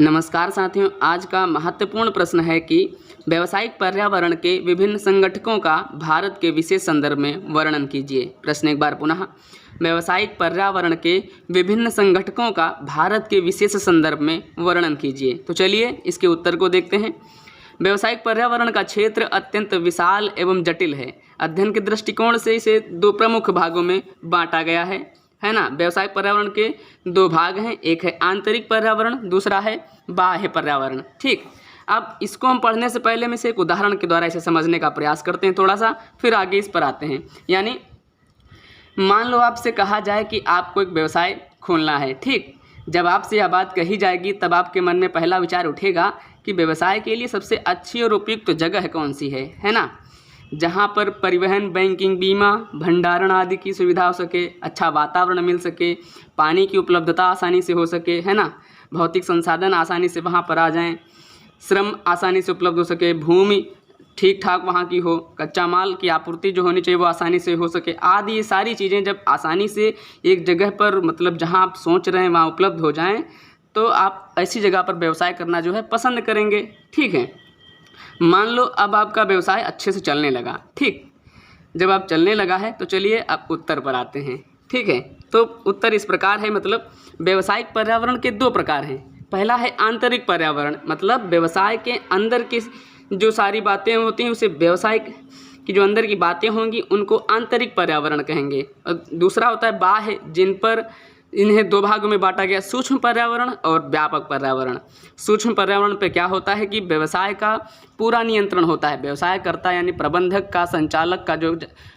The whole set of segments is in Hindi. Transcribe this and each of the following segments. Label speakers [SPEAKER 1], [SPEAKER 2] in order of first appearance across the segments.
[SPEAKER 1] नमस्कार साथियों, आज का महत्वपूर्ण प्रश्न है कि व्यावसायिक पर्यावरण के विभिन्न संगठकों का भारत के विशेष संदर्भ में वर्णन कीजिए। प्रश्न एक बार पुनः, व्यावसायिक पर्यावरण के विभिन्न संगठकों का भारत के विशेष संदर्भ में वर्णन कीजिए। तो चलिए इसके उत्तर को देखते हैं। व्यावसायिक पर्यावरण का क्षेत्र अत्यंत विशाल एवं जटिल है। अध्ययन के दृष्टिकोण से इसे दो प्रमुख भागों में बांटा गया है ना। व्यावसायिक पर्यावरण के दो भाग हैं, एक है आंतरिक पर्यावरण, दूसरा है बाह्य पर्यावरण। ठीक, अब इसको हम पढ़ने से पहले में से एक उदाहरण के द्वारा इसे समझने का प्रयास करते हैं थोड़ा सा, फिर आगे इस पर आते हैं। यानी मान लो आपसे कहा जाए कि आपको एक व्यवसाय खोलना है। ठीक, जब आपसे यह बात कही जाएगी तब आपके मन में पहला विचार उठेगा कि व्यवसाय के लिए सबसे अच्छी और उपयुक्त जगह कौन सी है ना। जहाँ पर परिवहन, बैंकिंग, बीमा, भंडारण आदि की सुविधा हो सके, अच्छा वातावरण मिल सके, पानी की उपलब्धता आसानी से हो सके, है ना, भौतिक संसाधन आसानी से वहाँ पर आ जाएं, श्रम आसानी से उपलब्ध हो सके, भूमि ठीक ठाक वहाँ की हो, कच्चा माल की आपूर्ति जो होनी चाहिए वो आसानी से हो सके आदि। ये सारी चीज़ें जब आसानी से एक जगह पर, मतलब जहाँ आप सोच रहे हैं वहाँ उपलब्ध हो जाएँ, तो आप ऐसी जगह पर व्यवसाय करना जो है पसंद करेंगे। ठीक है, मान लो अब आपका व्यवसाय अच्छे से चलने लगा। ठीक, जब आप चलने लगा है तो चलिए अब उत्तर पर आते हैं। ठीक है, तो उत्तर इस प्रकार है, मतलब व्यावसायिक पर्यावरण के दो प्रकार हैं। पहला है आंतरिक पर्यावरण, मतलब व्यवसाय के अंदर की जो सारी बातें होती हैं उसे व्यवसायिक की जो अंदर की बातें होंगी उनको आंतरिक पर्यावरण कहेंगे। और दूसरा होता है बाह्य, जिन पर इन्हें दो भागों में बांटा गया, सूक्ष्म पर्यावरण और व्यापक पर्यावरण। सूक्ष्म पर्यावरण पे क्या होता है कि व्यवसाय का पूरा नियंत्रण होता है। व्यवसायकर्ता यानी प्रबंधक का, संचालक का, जो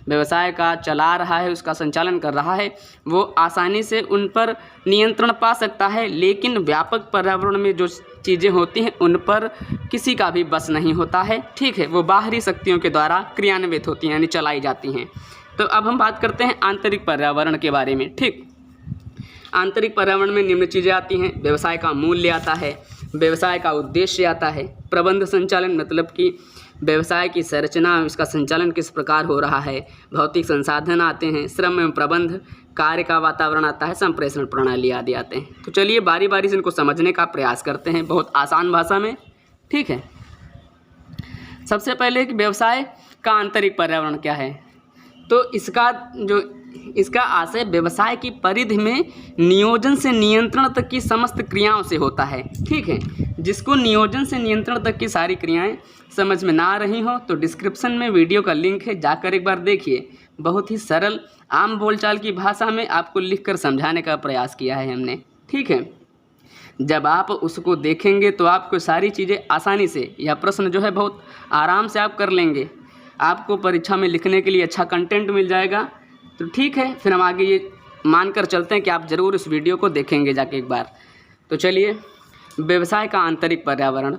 [SPEAKER 1] व्यवसाय का चला रहा है, उसका संचालन कर रहा है, वो आसानी से उन पर नियंत्रण पा सकता है। लेकिन व्यापक पर्यावरण में जो चीज़ें होती हैं उन पर किसी का भी बस नहीं होता है। ठीक है, वो बाहरी शक्तियों के द्वारा क्रियान्वित होती हैं यानी चलाई जाती हैं। तो अब हम बात करते हैं आंतरिक पर्यावरण के बारे में। ठीक, आंतरिक पर्यावरण में निम्न चीज़ें आती हैं। व्यवसाय का मूल्य आता है, व्यवसाय का उद्देश्य आता है, प्रबंध संचालन, मतलब कि व्यवसाय की संरचना, इसका संचालन किस प्रकार हो रहा है, भौतिक संसाधन आते हैं, श्रम एवं प्रबंध, कार्य का वातावरण आता है, संप्रेषण प्रणाली आदि आते हैं। तो चलिए बारी बारी से इनको समझने का प्रयास करते हैं बहुत आसान भाषा में। ठीक है, सबसे पहले कि व्यवसाय का आंतरिक पर्यावरण क्या है, तो इसका आशय व्यवसाय की परिधि में नियोजन से नियंत्रण तक की समस्त क्रियाओं से होता है। ठीक है, जिसको नियोजन से नियंत्रण तक की सारी क्रियाएं समझ में ना आ रही हो तो डिस्क्रिप्शन में वीडियो का लिंक है, जाकर एक बार देखिए। बहुत ही सरल आम बोलचाल की भाषा में आपको लिखकर समझाने का प्रयास किया है हमने। ठीक है, जब आप उसको देखेंगे तो आपको सारी चीज़ें आसानी से, यह प्रश्न जो है बहुत आराम से आप कर लेंगे। आपको परीक्षा में लिखने के लिए अच्छा कंटेंट मिल जाएगा। तो ठीक है, फिर हम आगे ये मानकर चलते हैं कि आप ज़रूर इस वीडियो को देखेंगे जाके एक बार। तो चलिए, व्यवसाय का आंतरिक पर्यावरण,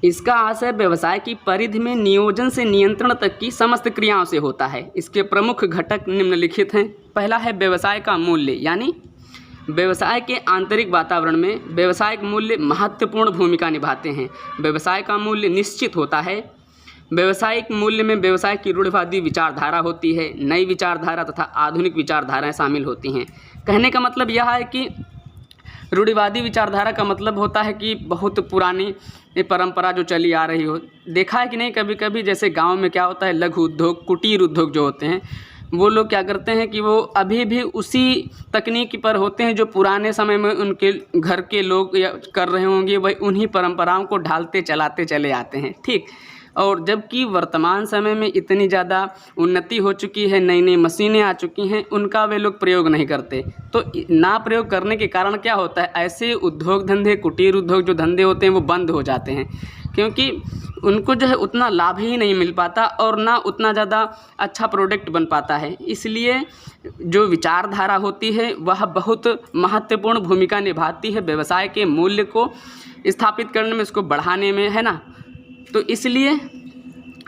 [SPEAKER 1] इसका आशय व्यवसाय की परिधि में नियोजन से नियंत्रण तक की समस्त क्रियाओं से होता है। इसके प्रमुख घटक निम्नलिखित हैं। पहला है व्यवसाय का मूल्य, यानी व्यवसाय के आंतरिक वातावरण में व्यवसायिक मूल्य महत्वपूर्ण भूमिका निभाते हैं। व्यवसाय का मूल्य निश्चित होता है। व्यवसायिक मूल्य में व्यवसाय की रूढ़िवादी विचारधारा होती है, नई विचारधारा तथा आधुनिक विचारधाराएं शामिल होती हैं। कहने का मतलब यह है कि रूढ़िवादी विचारधारा का मतलब होता है कि बहुत पुरानी परंपरा जो चली आ रही हो। देखा है कि नहीं कभी कभी, जैसे गांव में क्या होता है, लघु उद्योग, कुटीर उद्योग जो होते हैं, वो लोग क्या करते हैं कि वो अभी भी उसी तकनीक पर होते हैं जो पुराने समय में उनके घर के लोग या कर रहे होंगे, वही उन्हीं परंपराओं को ढालते चलाते चले आते हैं। ठीक, और जबकि वर्तमान समय में इतनी ज़्यादा उन्नति हो चुकी है, नई नई मशीनें आ चुकी हैं, उनका वे लोग प्रयोग नहीं करते। तो ना प्रयोग करने के कारण क्या होता है, ऐसे उद्योग धंधे, कुटीर उद्योग जो धंधे होते हैं वो बंद हो जाते हैं, क्योंकि उनको जो है उतना लाभ ही नहीं मिल पाता और ना उतना ज़्यादा अच्छा प्रोडक्ट बन पाता है। इसलिए जो विचारधारा होती है वह बहुत महत्वपूर्ण भूमिका निभाती है व्यवसाय के मूल्य को स्थापित करने में, इसको बढ़ाने में, है ना। तो इसलिए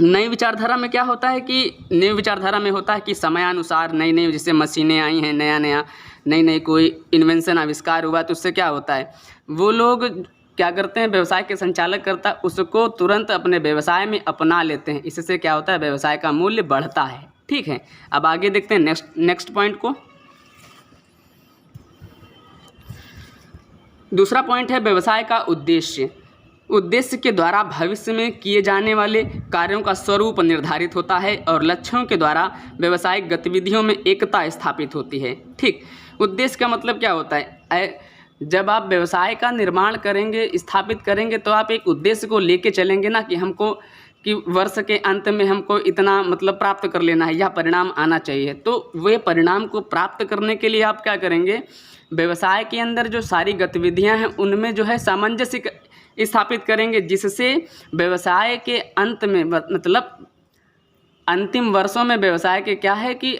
[SPEAKER 1] नई विचारधारा में क्या होता है कि नई विचारधारा में होता है कि समयानुसार नई नई जैसे मशीनें आई हैं, नई नई कोई इन्वेंशन आविष्कार हुआ, तो उससे क्या होता है, वो लोग क्या करते हैं, व्यवसाय के संचालक करता उसको तुरंत अपने व्यवसाय में अपना लेते हैं। इससे क्या होता है, व्यवसाय का मूल्य बढ़ता है। ठीक है, अब आगे देखते हैं नेक्स्ट पॉइंट को। दूसरा पॉइंट है व्यवसाय का उद्देश्य। उद्देश्य के द्वारा भविष्य में किए जाने वाले कार्यों का स्वरूप निर्धारित होता है और लक्ष्यों के द्वारा व्यावसायिक गतिविधियों में एकता स्थापित होती है। ठीक, उद्देश्य का मतलब क्या होता है? जब आप व्यवसाय का निर्माण करेंगे, स्थापित करेंगे, तो आप एक उद्देश्य को लेके चलेंगे ना, कि वर्ष के अंत में हमको इतना मतलब प्राप्त कर लेना है, यह परिणाम आना चाहिए। तो वे परिणाम को प्राप्त करने के लिए आप क्या करेंगे? व्यवसाय के अंदर जो सारी गतिविधियां हैं उनमें जो है सामंजस्य स्थापित करेंगे, जिससे व्यवसाय के अंत में मतलब अंतिम वर्षों में व्यवसाय के क्या है कि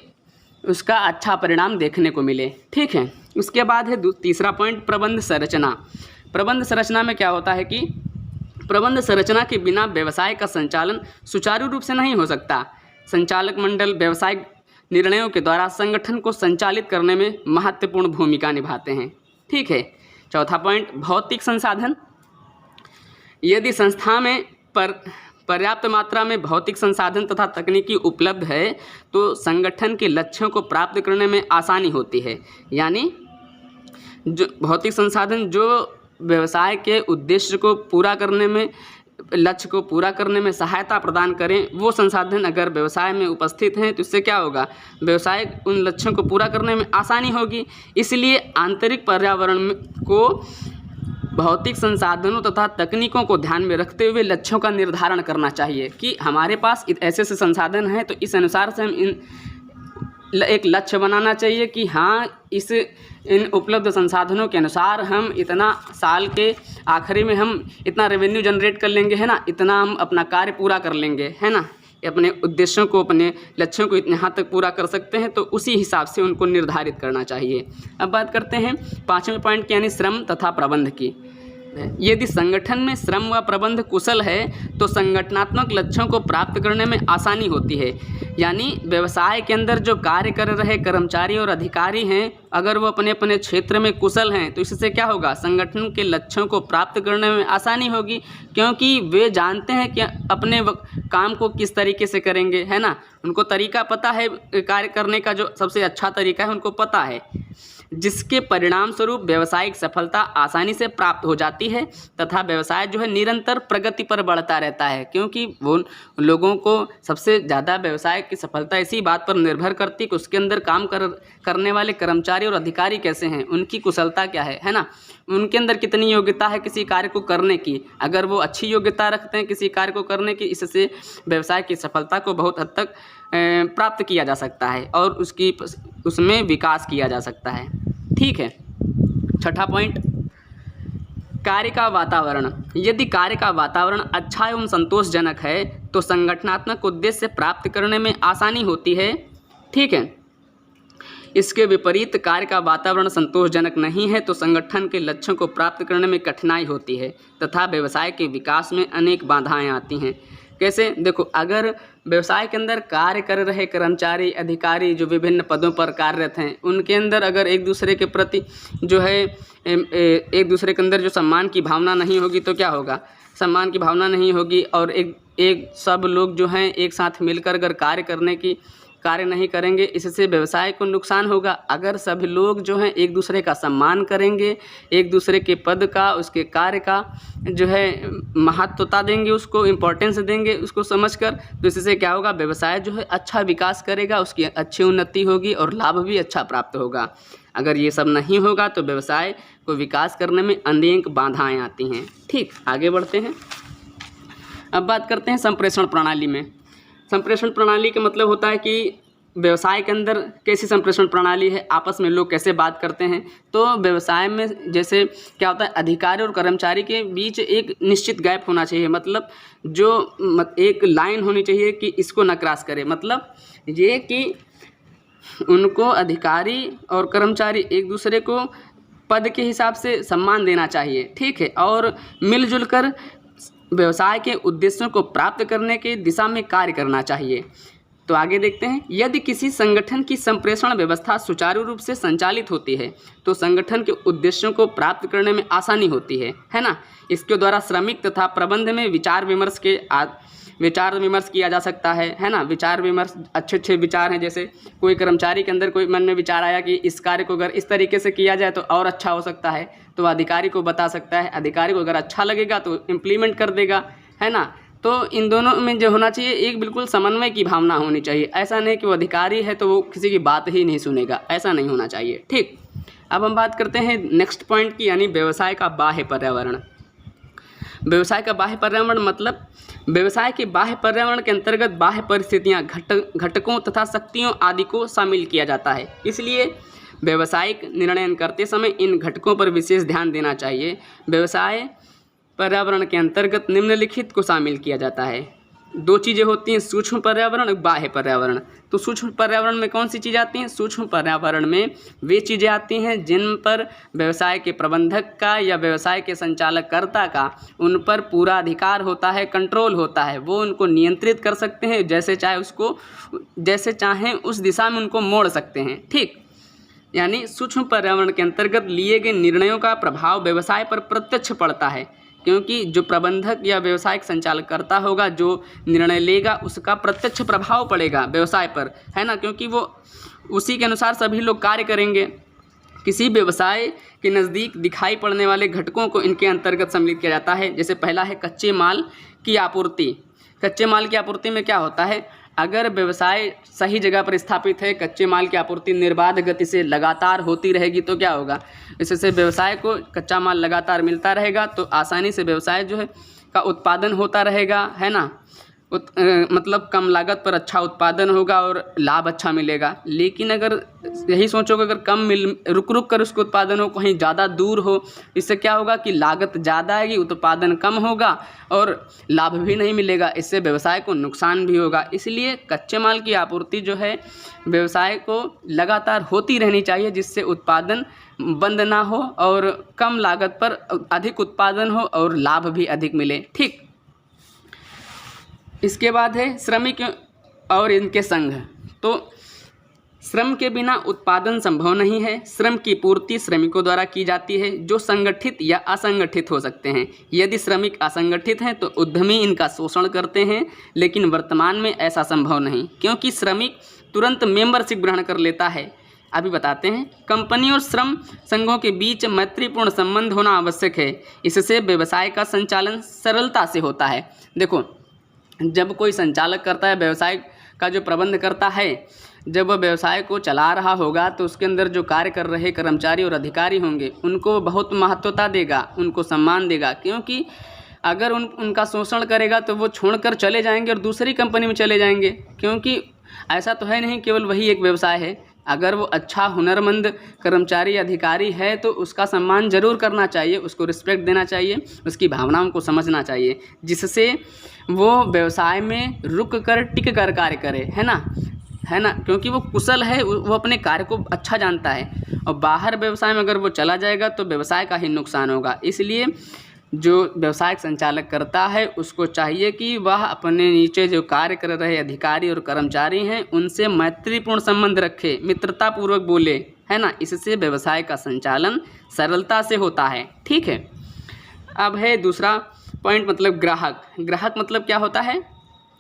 [SPEAKER 1] उसका अच्छा परिणाम देखने को मिले। ठीक है, उसके बाद है तीसरा पॉइंट, प्रबंध संरचना। प्रबंध संरचना में क्या होता है कि प्रबंध संरचना के बिना व्यवसाय का संचालन सुचारू रूप से नहीं हो सकता। संचालक मंडल व्यावसायिक निर्णयों के द्वारा संगठन को संचालित करने में महत्वपूर्ण भूमिका निभाते हैं। ठीक है, चौथा पॉइंट, भौतिक संसाधन। यदि संस्था में पर्याप्त मात्रा में भौतिक संसाधन तथा तकनीकी उपलब्ध है तो संगठन के लक्ष्यों को प्राप्त करने में आसानी होती है। यानी जो भौतिक संसाधन जो व्यवसाय के उद्देश्य को पूरा करने में, लक्ष्य को पूरा करने में सहायता प्रदान करें, वो संसाधन अगर व्यवसाय में उपस्थित हैं तो इससे क्या होगा? व्यवसाय उन लक्ष्यों को पूरा करने में आसानी होगी। इसलिए आंतरिक पर्यावरण को भौतिक संसाधनों तथा तकनीकों को ध्यान में रखते हुए लक्ष्यों का निर्धारण करना चाहिए कि हमारे पास ऐसे ऐसे संसाधन हैं, तो इस अनुसार से हम एक लक्ष्य बनाना चाहिए कि हाँ, इन उपलब्ध संसाधनों के अनुसार हम इतना साल के आखिरी में हम इतना रेवेन्यू जनरेट कर लेंगे, है ना, इतना हम अपना कार्य पूरा कर लेंगे, है ना, अपने उद्देश्यों को, अपने लक्ष्यों को इतने हद तक पूरा कर सकते हैं, तो उसी हिसाब से उनको निर्धारित करना चाहिए। अब बात करते हैं पाँचवें पॉइंट की, यानी श्रम तथा प्रबंध की। यदि संगठन में श्रम व प्रबंध कुशल है तो संगठनात्मक लक्ष्यों को प्राप्त करने में आसानी होती है। यानी व्यवसाय के अंदर जो कार्य कर रहे कर्मचारी और अधिकारी हैं, अगर वो अपने अपने क्षेत्र में कुशल हैं तो इससे क्या होगा? संगठन के लक्ष्यों को प्राप्त करने में आसानी होगी, क्योंकि वे जानते हैं कि अपने काम को किस तरीके से करेंगे, है ना, उनको तरीका पता है, कार्य करने का जो सबसे अच्छा तरीका है उनको पता है, जिसके परिणाम स्वरूप व्यावसायिक सफलता आसानी से प्राप्त हो जाती है तथा व्यवसाय जो है निरंतर प्रगति पर बढ़ता रहता है। क्योंकि वो लोगों को सबसे ज़्यादा व्यवसाय की सफलता इसी बात पर निर्भर करती है कि उसके अंदर काम करने वाले कर्मचारी और अधिकारी कैसे हैं, उनकी कुशलता क्या है ना, उनके अंदर कितनी योग्यता है किसी कार्य को करने की। अगर वो अच्छी योग्यता रखते हैं किसी कार्य को करने की, इससे व्यवसाय की सफलता को बहुत हद तक प्राप्त किया जा सकता है और उसमें विकास किया जा सकता है। ठीक है, छठा पॉइंट, कार्य का वातावरण। यदि कार्य का वातावरण अच्छा एवं संतोषजनक है तो संगठनात्मक उद्देश्य प्राप्त करने में आसानी होती है। ठीक है, इसके विपरीत कार्य का वातावरण संतोषजनक नहीं है तो संगठन के लक्ष्यों को प्राप्त करने में कठिनाई होती है तथा व्यवसाय के विकास में अनेक बाधाएं आती हैं। कैसे? देखो, अगर व्यवसाय के अंदर कार्य कर रहे कर्मचारी अधिकारी जो विभिन्न पदों पर कार्यरत हैं, उनके अंदर अगर एक दूसरे के प्रति जो है एक दूसरे के अंदर जो सम्मान की भावना नहीं होगी तो क्या होगा? सम्मान की भावना नहीं होगी और एक सब लोग जो हैं एक साथ मिलकर अगर कार्य नहीं करेंगे, इससे व्यवसाय को नुकसान होगा। अगर सभी लोग जो हैं एक दूसरे का सम्मान करेंगे, एक दूसरे के पद का, उसके कार्य का जो है महत्वता देंगे, उसको इम्पोर्टेंस देंगे, उसको समझकर, तो इससे क्या होगा? व्यवसाय जो है अच्छा विकास करेगा, उसकी अच्छी उन्नति होगी और लाभ भी अच्छा प्राप्त होगा। अगर ये सब नहीं होगा तो व्यवसाय को विकास करने में अनेक बाधाएं आती हैं। ठीक, आगे बढ़ते हैं। अब बात करते हैं संप्रेषण प्रणाली में। संप्रेषण प्रणाली का मतलब होता है कि व्यवसाय के अंदर कैसी संप्रेषण प्रणाली है, आपस में लोग कैसे बात करते हैं। तो व्यवसाय में जैसे क्या होता है, अधिकारी और कर्मचारी के बीच एक निश्चित गैप होना चाहिए, मतलब जो एक लाइन होनी चाहिए कि इसको न क्रॉस करे। मतलब ये कि उनको अधिकारी और कर्मचारी एक दूसरे को पद के हिसाब से सम्मान देना चाहिए। ठीक है, और मिलजुल कर व्यवसाय के उद्देश्यों को प्राप्त करने की दिशा में कार्य करना चाहिए। तो आगे देखते हैं, यदि किसी संगठन की संप्रेषण व्यवस्था सुचारू रूप से संचालित होती है तो संगठन के उद्देश्यों को प्राप्त करने में आसानी होती है ना। इसके द्वारा श्रमिक तथा प्रबंध में विचार विचार विमर्श किया जा सकता है ना। विचार विमर्श, अच्छे अच्छे विचार हैं, जैसे कोई कर्मचारी के अंदर कोई मन में विचार आया कि इस कार्य को अगर इस तरीके से किया जाए तो और अच्छा हो सकता है, तो अधिकारी को बता सकता है। अधिकारी को अगर अच्छा लगेगा तो इम्प्लीमेंट कर देगा, है ना। तो इन दोनों में जो होना चाहिए, एक बिल्कुल समन्वय की भावना होनी चाहिए। ऐसा नहीं कि वो अधिकारी है तो वो किसी की बात ही नहीं सुनेगा, ऐसा नहीं होना चाहिए। ठीक, अब हम बात करते हैं नेक्स्ट पॉइंट की, यानी व्यवसाय का बाह्य पर्यावरण। व्यवसाय का बाह्य पर्यावरण मतलब व्यवसाय के बाह्य पर्यावरण के अंतर्गत बाह्य परिस्थितियाँ, घटकों तथा शक्तियों आदि को शामिल किया जाता है। इसलिए व्यावसायिक निर्णय करते समय इन घटकों पर विशेष ध्यान देना चाहिए। व्यवसाय पर्यावरण के अंतर्गत निम्नलिखित को शामिल किया जाता है। दो चीज़ें होती हैं, सूक्ष्म पर्यावरण और बाह्य पर्यावरण। तो सूक्ष्म पर्यावरण में कौन सी चीज़ें आती हैं? सूक्ष्म पर्यावरण में वे चीज़ें आती हैं जिन पर व्यवसाय के प्रबंधक का या व्यवसाय के संचालककर्ता का उन पर पूरा अधिकार होता है, कंट्रोल होता है। वो उनको नियंत्रित कर सकते हैं, जैसे चाहें उस दिशा में उनको मोड़ सकते हैं। ठीक, यानी सूक्ष्म पर्यावरण के अंतर्गत लिए गए निर्णयों का प्रभाव व्यवसाय पर प्रत्यक्ष पड़ता है, क्योंकि जो प्रबंधक या व्यवसायिक संचालककर्ता होगा, जो निर्णय लेगा, उसका प्रत्यक्ष प्रभाव पड़ेगा व्यवसाय पर, है ना, क्योंकि वो उसी के अनुसार सभी लोग कार्य करेंगे। किसी व्यवसाय के नज़दीक दिखाई पड़ने वाले घटकों को इनके अंतर्गत सम्मिलित किया जाता है। जैसे पहला है कच्चे माल की आपूर्ति। कच्चे माल की आपूर्ति में क्या होता है? अगर व्यवसाय सही जगह पर स्थापित है, कच्चे माल की आपूर्ति निर्बाध गति से लगातार होती रहेगी तो क्या होगा? इससे व्यवसाय को कच्चा माल लगातार मिलता रहेगा, तो आसानी से व्यवसाय जो है का उत्पादन होता रहेगा, है ना। मतलब कम लागत पर अच्छा उत्पादन होगा और लाभ अच्छा मिलेगा। लेकिन अगर यही सोचोगे अगर रुक कर उसको उत्पादन हो, कहीं ज़्यादा दूर हो, इससे क्या होगा कि लागत ज़्यादा आएगी, उत्पादन कम होगा और लाभ भी नहीं मिलेगा। इससे व्यवसाय को नुकसान भी होगा। इसलिए कच्चे माल की आपूर्ति जो है व्यवसाय को लगातार होती रहनी चाहिए, जिससे उत्पादन बंद ना हो और कम लागत पर अधिक उत्पादन हो और लाभ भी अधिक मिले। ठीक, इसके बाद है श्रमिक और इनके संघ। तो श्रम के बिना उत्पादन संभव नहीं है। श्रम की पूर्ति श्रमिकों द्वारा की जाती है, जो संगठित या असंगठित हो सकते हैं। यदि श्रमिक असंगठित हैं तो उद्यमी इनका शोषण करते हैं, लेकिन वर्तमान में ऐसा संभव नहीं, क्योंकि श्रमिक तुरंत मेंबरशिप ग्रहण कर लेता है। अभी बताते हैं। कंपनी और श्रम संघों के बीच मैत्रीपूर्ण संबंध होना आवश्यक है। इससे व्यवसाय का संचालन सरलता से होता है। देखो, जब कोई संचालक करता है, व्यवसाय का जो प्रबंध करता है, जब वह व्यवसाय को चला रहा होगा तो उसके अंदर जो कार्य कर रहे कर्मचारी और अधिकारी होंगे, उनको बहुत महत्वता देगा, उनको सम्मान देगा। क्योंकि अगर उनका शोषण करेगा तो वो छोड़कर चले जाएंगे और दूसरी कंपनी में चले जाएंगे। क्योंकि ऐसा तो है नहीं केवल वही एक व्यवसाय है। अगर वो अच्छा हुनरमंद कर्मचारी अधिकारी है तो उसका सम्मान जरूर करना चाहिए, उसको रिस्पेक्ट देना चाहिए, उसकी भावनाओं को समझना चाहिए, जिससे वो व्यवसाय में रुक कर टिक कर कार्य करे, है ना, क्योंकि वो कुशल है, वो अपने कार्य को अच्छा जानता है। और बाहर व्यवसाय में अगर वो चला जाएगा तो व्यवसाय का ही नुकसान होगा। इसलिए जो व्यवसाय संचालक करता है उसको चाहिए कि वह अपने नीचे जो कार्य कर रहे अधिकारी और कर्मचारी हैं उनसे मैत्रीपूर्ण संबंध रखे, मित्रतापूर्वक बोले, है ना। इससे व्यवसाय का संचालन सरलता से होता है। ठीक है, अब है दूसरा पॉइंट, मतलब ग्राहक। ग्राहक मतलब क्या होता है?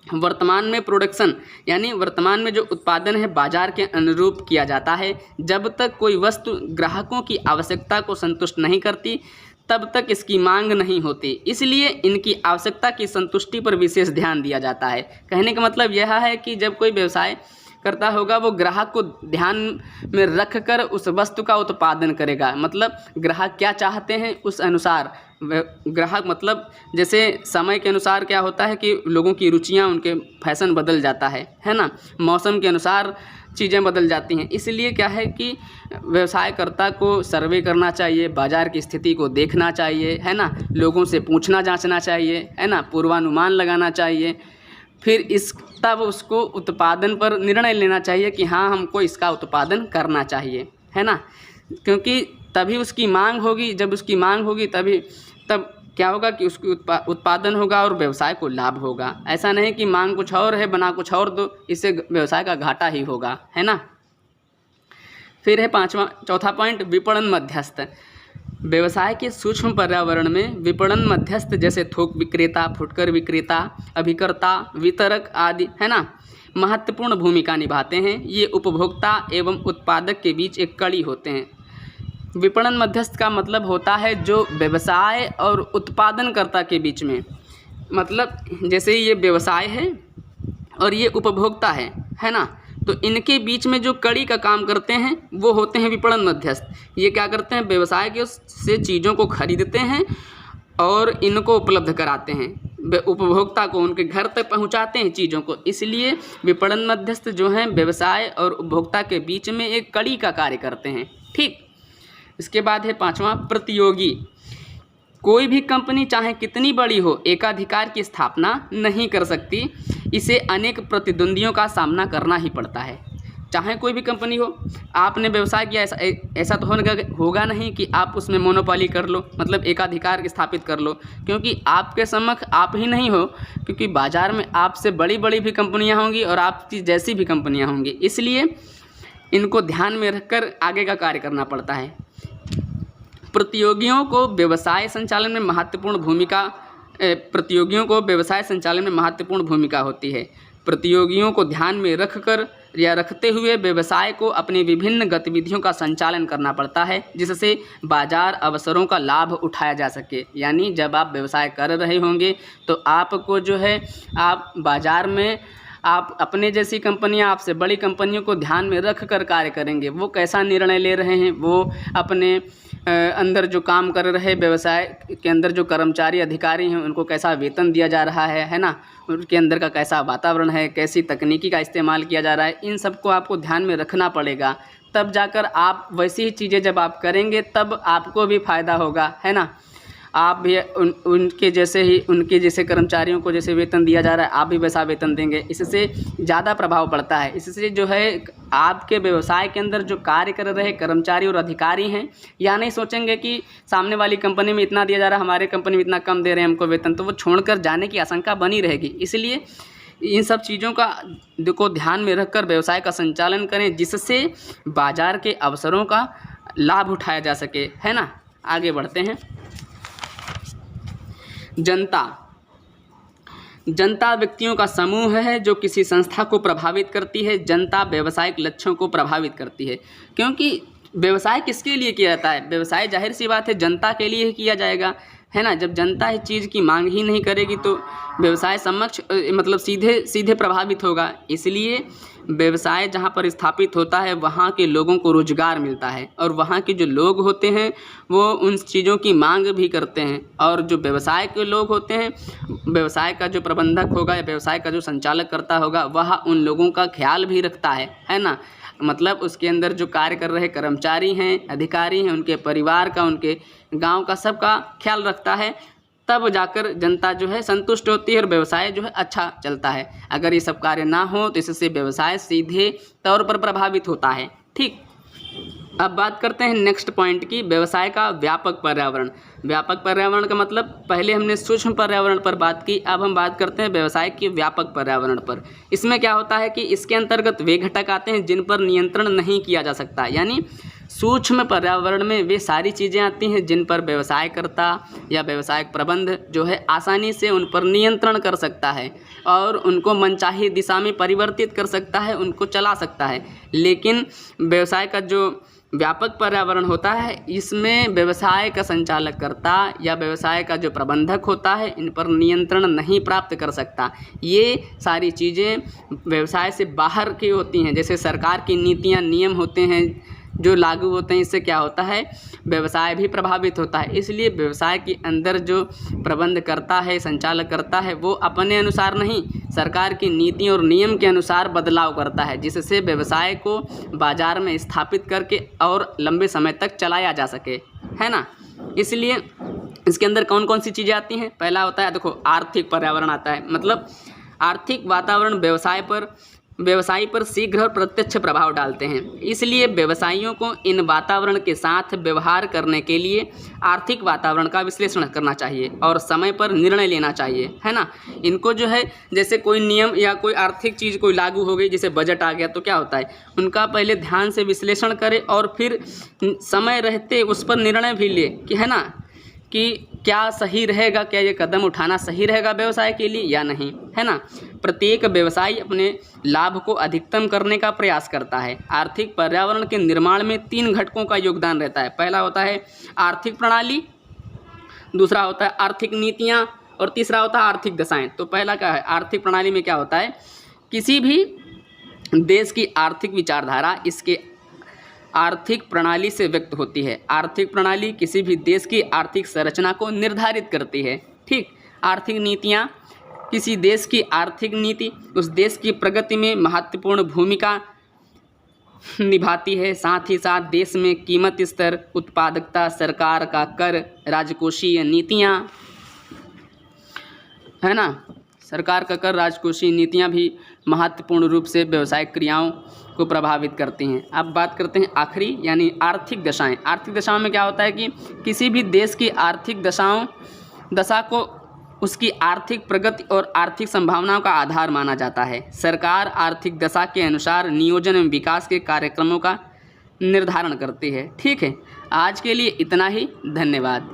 [SPEAKER 1] वर्तमान में प्रोडक्शन, यानी वर्तमान में जो उत्पादन है बाजार के अनुरूप किया जाता है। जब तक कोई वस्तु ग्राहकों की आवश्यकता को संतुष्ट नहीं करती तब तक इसकी मांग नहीं होती। इसलिए इनकी आवश्यकता की संतुष्टि पर विशेष ध्यान दिया जाता है। कहने का मतलब यह है कि जब कोई व्यवसाय करता होगा वो ग्राहक को ध्यान में रखकर उस वस्तु का उत्पादन करेगा। मतलब ग्राहक क्या चाहते हैं उस अनुसार ग्राहक, मतलब जैसे समय के अनुसार क्या होता है कि लोगों की रुचियां, उनके फैशन बदल जाता है ना। मौसम के अनुसार चीज़ें बदल जाती हैं। इसलिए क्या है कि व्यवसायकर्ता को सर्वे करना चाहिए, बाज़ार की स्थिति को देखना चाहिए, है ना, लोगों से पूछना जांचना चाहिए, है ना, पूर्वानुमान लगाना चाहिए। फिर तब उसको उत्पादन पर निर्णय लेना चाहिए कि हाँ, हमको इसका उत्पादन करना चाहिए, है ना, क्योंकि तभी उसकी मांग होगी। जब उसकी मांग होगी तब क्या होगा कि उसकी उत्पादन होगा और व्यवसाय को लाभ होगा। ऐसा नहीं कि मांग कुछ और है, बना कुछ और दो, इससे व्यवसाय का घाटा ही होगा, है ना। फिर है चौथा पॉइंट, विपणन मध्यस्थ। व्यवसाय के सूक्ष्म पर्यावरण में विपणन मध्यस्थ जैसे थोक विक्रेता, फुटकर विक्रेता, अभिकर्ता, वितरक आदि, है ना, महत्वपूर्ण भूमिका निभाते हैं। ये उपभोक्ता एवं उत्पादक के बीच एक कड़ी होते हैं। विपणन मध्यस्थ का मतलब होता है जो व्यवसाय और उत्पादनकर्ता के बीच में, मतलब जैसे ये व्यवसाय है और ये उपभोक्ता है ना, तो इनके बीच में जो कड़ी का काम करते हैं वो होते हैं विपणन मध्यस्थ। ये क्या करते हैं, व्यवसाय के से चीज़ों को खरीदते हैं और इनको उपलब्ध कराते हैं, उपभोक्ता को उनके घर तक पहुंचाते हैं चीज़ों को। इसलिए विपणन मध्यस्थ जो हैं व्यवसाय और उपभोक्ता के बीच में एक कड़ी का कार्य करते हैं। ठीक, इसके बाद है 5वां, प्रतियोगी। कोई भी कंपनी चाहे कितनी बड़ी हो एकाधिकार की स्थापना नहीं कर सकती, इसे अनेक प्रतिद्वंदियों का सामना करना ही पड़ता है। चाहे कोई भी कंपनी हो, आपने व्यवसाय किया, ऐसा तो होगा नहीं कि आप उसमें मोनोपोली कर लो, मतलब एकाधिकार स्थापित कर लो, क्योंकि आपके समक्ष आप ही नहीं हो, क्योंकि बाज़ार में आपसे बड़ी बड़ी भी कंपनियां होंगी और आपकी जैसी भी कंपनियां होंगी। इसलिए इनको ध्यान में रखकर आगे का कार्य करना पड़ता है। प्रतियोगियों को व्यवसाय संचालन में महत्वपूर्ण भूमिका होती है। प्रतियोगियों को ध्यान में रखकर या रखते हुए व्यवसाय को अपनी विभिन्न गतिविधियों का संचालन करना पड़ता है, जिससे बाजार अवसरों का लाभ उठाया जा सके। यानी जब आप व्यवसाय कर रहे होंगे तो आपको जो है, आप बाज़ार में आप अपने जैसी कंपनियां, आपसे बड़ी कंपनियों को ध्यान में रख कर कार्य करेंगे। वो कैसा निर्णय ले रहे हैं, वो अपने अंदर जो काम कर रहे व्यवसाय के अंदर जो कर्मचारी अधिकारी हैं उनको कैसा वेतन दिया जा रहा है ना, उनके अंदर का कैसा वातावरण है, कैसी तकनीकी का इस्तेमाल किया जा रहा है, इन सबको आपको ध्यान में रखना पड़ेगा। तब जाकर आप वैसी ही चीज़ें जब आप करेंगे तब आपको भी फ़ायदा होगा, है ना। आप भी उनके जैसे कर्मचारियों को जैसे वेतन दिया जा रहा है, आप भी वैसा वेतन देंगे, इससे ज़्यादा प्रभाव पड़ता है। इससे जो है आपके व्यवसाय के अंदर जो कार्य कर रहे कर्मचारी और अधिकारी हैं, या नहीं सोचेंगे कि सामने वाली कंपनी में इतना दिया जा रहा है, हमारे कंपनी में इतना कम दे रहे हैं हमको वेतन, तो वो छोड़कर जाने की आशंका बनी रहेगी। इसलिए इन सब चीज़ों को ध्यान में रखकर व्यवसाय का संचालन करें, जिससे बाज़ार के अवसरों का लाभ उठाया जा सके, है ना। आगे बढ़ते हैं। जनता व्यक्तियों का समूह है जो किसी संस्था को प्रभावित करती है। जनता व्यावसायिक लक्ष्यों को प्रभावित करती है, क्योंकि व्यवसाय किसके लिए किया जाता है, व्यवसाय जाहिर सी बात है जनता के लिए ही किया जाएगा, है ना। जब जनता इस चीज़ की मांग ही नहीं करेगी तो व्यवसाय मतलब सीधे प्रभावित होगा। इसलिए व्यवसाय जहाँ पर स्थापित होता है वहाँ के लोगों को रोजगार मिलता है, और वहाँ के जो लोग होते हैं वो उन चीज़ों की मांग भी करते हैं, और जो व्यवसाय के लोग होते हैं, व्यवसाय का जो प्रबंधक होगा या व्यवसाय का जो संचालक करता होगा, वह उन लोगों का ख्याल भी रखता है ना। मतलब उसके अंदर जो कार्य कर रहे कर्मचारी हैं, अधिकारी हैं, उनके परिवार का, उनके गांव का, सबका ख्याल रखता है। तब जाकर जनता जो है संतुष्ट होती है और व्यवसाय जो है अच्छा चलता है। अगर ये सब कार्य ना हो तो इससे व्यवसाय सीधे तौर पर प्रभावित होता है। ठीक, अब बात करते हैं नेक्स्ट पॉइंट की, व्यवसाय का व्यापक पर्यावरण। व्यापक पर्यावरण का मतलब, पहले हमने सूक्ष्म पर्यावरण पर बात की, अब हम बात करते हैं व्यवसाय के व्यापक पर्यावरण पर। इसमें क्या होता है कि इसके अंतर्गत वे घटक आते हैं जिन पर नियंत्रण नहीं किया जा सकता। यानी सूक्ष्म पर्यावरण में वे सारी चीज़ें आती हैं जिन पर व्यवसायकर्ता या व्यवसायिक प्रबंध जो है आसानी से उन पर नियंत्रण कर सकता है और उनको मनचाही दिशा में परिवर्तित कर सकता है, उनको चला सकता है। लेकिन व्यवसाय का जो व्यापक पर्यावरण होता है, इसमें व्यवसाय का संचालककर्ता या व्यवसाय का जो प्रबंधक होता है इन पर नियंत्रण नहीं प्राप्त कर सकता। ये सारी चीज़ें व्यवसाय से बाहर की होती हैं, जैसे सरकार की नीतियाँ, नियम होते हैं जो लागू होते हैं। इससे क्या होता है, व्यवसाय भी प्रभावित होता है। इसलिए व्यवसाय के अंदर जो प्रबंध करता है, संचालक करता है, वो अपने अनुसार नहीं, सरकार की नीति और नियम के अनुसार बदलाव करता है, जिससे व्यवसाय को बाजार में स्थापित करके और लंबे समय तक चलाया जा सके, है ना। इसलिए इसके अंदर कौन कौन सी चीज़ें आती हैं, पहला होता है, देखो, आर्थिक पर्यावरण आता है। मतलब आर्थिक वातावरण व्यवसाय पर व्यवसाय पर शीघ्र और प्रत्यक्ष प्रभाव डालते हैं। इसलिए व्यवसायियों को इन वातावरण के साथ व्यवहार करने के लिए आर्थिक वातावरण का विश्लेषण करना चाहिए और समय पर निर्णय लेना चाहिए, है ना। इनको जो है जैसे कोई नियम या कोई आर्थिक चीज़ कोई लागू हो गई, जैसे बजट आ गया, तो क्या होता है, उनका पहले ध्यान से विश्लेषण करें और फिर समय रहते उस पर निर्णय भी ले कि, है ना, कि क्या सही रहेगा, क्या ये कदम उठाना सही रहेगा व्यवसाय के लिए या नहीं, है ना। प्रत्येक व्यवसायी अपने लाभ को अधिकतम करने का प्रयास करता है। आर्थिक पर्यावरण के निर्माण में 3 घटकों का योगदान रहता है। पहला होता है आर्थिक प्रणाली, दूसरा होता है आर्थिक नीतियाँ और तीसरा होता है आर्थिक दशाएं। तो पहला क्या है, आर्थिक प्रणाली में क्या होता है, किसी भी देश की आर्थिक विचारधारा इसके आर्थिक प्रणाली से व्यक्त होती है। आर्थिक प्रणाली किसी भी देश की आर्थिक संरचना को निर्धारित करती है। ठीक, आर्थिक नीतियाँ, किसी देश की आर्थिक नीति उस देश की प्रगति में महत्वपूर्ण भूमिका निभाती है। साथ ही साथ देश में कीमत स्तर, उत्पादकता, सरकार का कर, राजकोषीय नीतियाँ, है ना, सरकार का कर, राजकोषीय नीतियाँ भी महत्वपूर्ण रूप से व्यवसायिक क्रियाओं को प्रभावित करती हैं। अब बात करते हैं आखिरी, यानी आर्थिक दशाएं। आर्थिक दशाओं में क्या होता है कि किसी भी देश की आर्थिक दशा को उसकी आर्थिक प्रगति और आर्थिक संभावनाओं का आधार माना जाता है। सरकार आर्थिक दशा के अनुसार नियोजन एवं विकास के कार्यक्रमों का निर्धारण करती है। ठीक है, आज के लिए इतना ही, धन्यवाद।